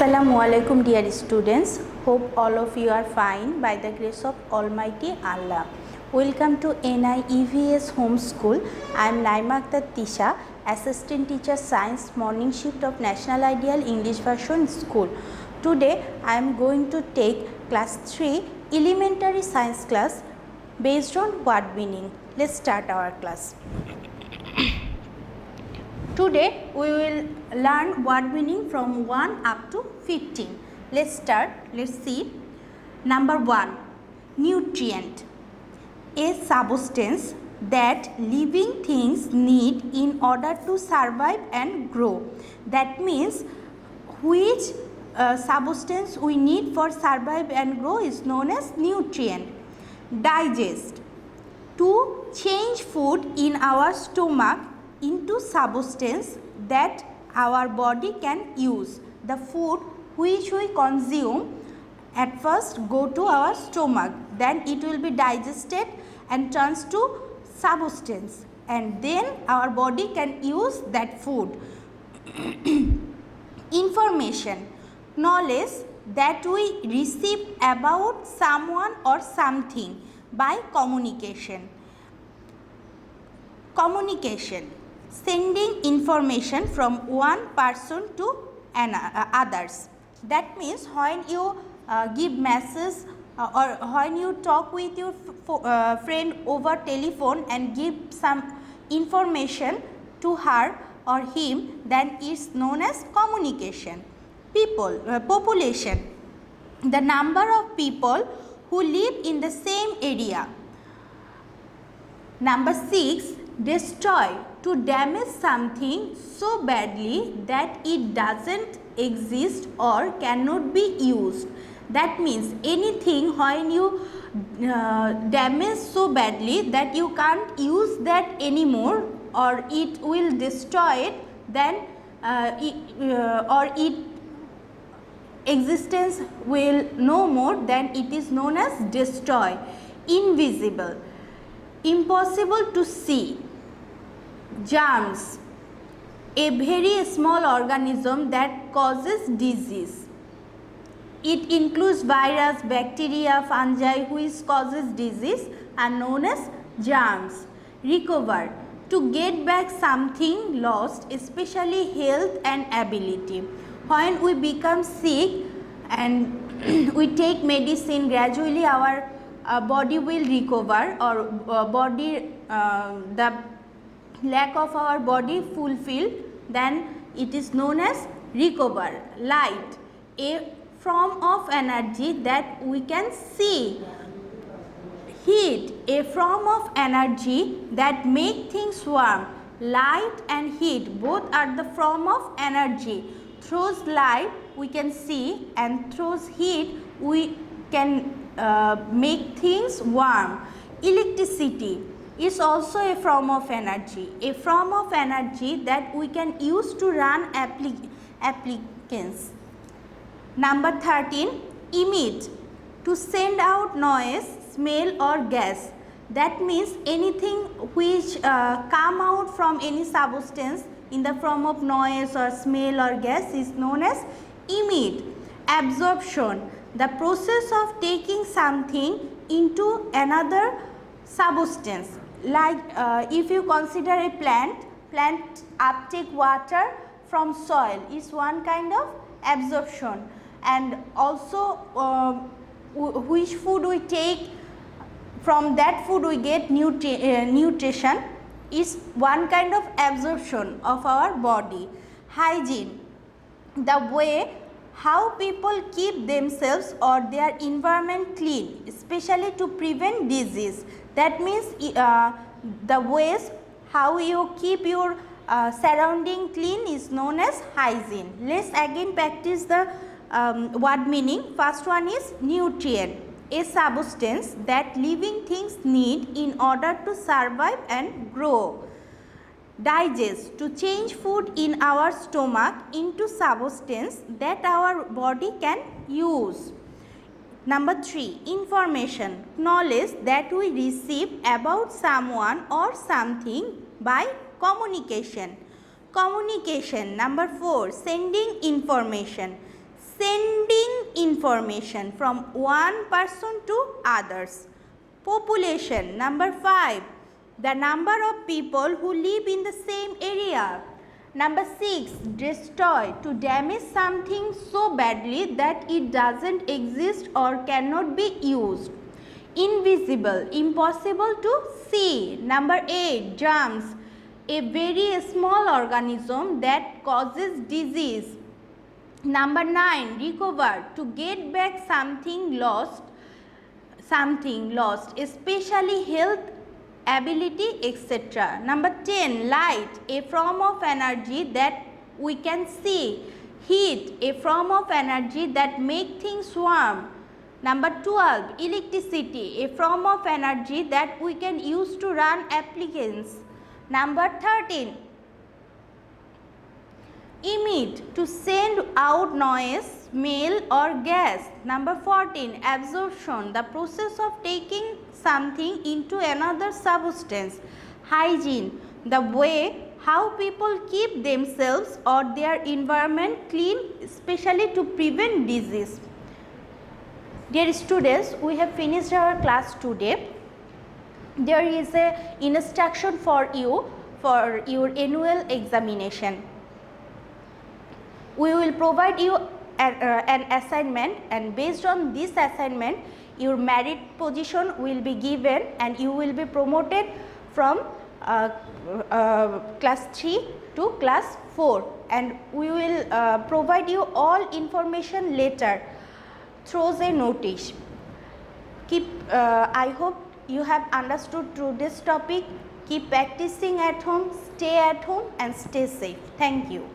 Assalamu alaikum dear students. Hope all of you are fine by the grace of Almighty Allah. Welcome to NIEVS Home School. I am Naima Akhtar Tisha, Assistant Teacher Science Morning Shift of National Ideal English Version School. Today I am going to take class 3 elementary science class based on word meaning. Let's start our class. Today we will learn word meaning from 1 up to 15. Let's start. Let's see. Number 1. Nutrient. A substance that living things need in order to survive and grow. That means which substance we need for survive and grow is known as nutrient. Digest. To change food in our stomach into substance that our body can use. The food which we consume at first go to our stomach, then it will be digested and turns to substance, and then our body can use that food. Information, knowledge that we receive about someone or something by communication. Communication, sending information from one person to others. That means when you give message or when you talk with your friend over telephone and give some information to her or him, then it's known as communication. People, population, the number of people who live in the same area. Number 6, destroy, to damage something so badly that it doesn't exist or cannot be used. That means anything when you damage so badly that you can't use that anymore or it will destroy it, then its existence will no more, then it is known as destroy. Invisible, impossible to see. Germs, a very small organism that causes disease. It includes virus, bacteria, fungi which causes disease are known as germs. Recover, to get back something lost, especially health and ability. When we become sick and we take medicine, gradually our body will recover, or the lack of our body fulfill, then it is known as recover. Light, a form of energy that we can see. Heat, a form of energy that make things warm. Light and heat both are the form of energy. Through light we can see, and through heat we can make things warm. Electricity is also a form of energy, a form of energy that we can use to run applications. Number 13, emit, to send out noise, smell or gas. That means anything which come out from any substance in the form of noise or smell or gas is known as emit. Absorption, the process of taking something into another substance. Like if you consider a plant uptake water from soil is one kind of absorption, and also which food we take, from that food we get nutrition, is one kind of absorption of our body. Hygiene, the way how people keep themselves or their environment clean, especially to prevent disease. That means the ways how you keep your surrounding clean is known as hygiene. Let's again practice the word meaning. First one is nutrient, a substance that living things need in order to survive and grow. Digest, to change food in our stomach into substance that our body can use. Number 3, information, knowledge that we receive about someone or something by communication. Communication. Number 4, sending information. sending information from one person to others. Population. Number 5, the number of people who live in the same area. Number 6, destroy, to damage something so badly that it doesn't exist or cannot be used. Invisible, impossible to see. Number 8, germs, a very small organism that causes disease. Number 9, recover, to get back something lost, especially health, ability, etc. Number 10, light, a form of energy that we can see. Heat, a form of energy that make things warm. Number 12, electricity, a form of energy that we can use to run appliances. Number 13, emit, to send out noise, smell or gas. Number 14, absorption, the process of taking something into another substance. Hygiene, the way how people keep themselves or their environment clean, especially to prevent disease. Dear students, we have finished our class today. There is a instruction for you for your annual examination. We will provide you an assignment, and based on this assignment your merit position will be given and you will be promoted from class 3 to class 4, and we will provide you all information later through a notice. I hope you have understood through this topic. Keep practicing at home, stay at home and stay safe. Thank you.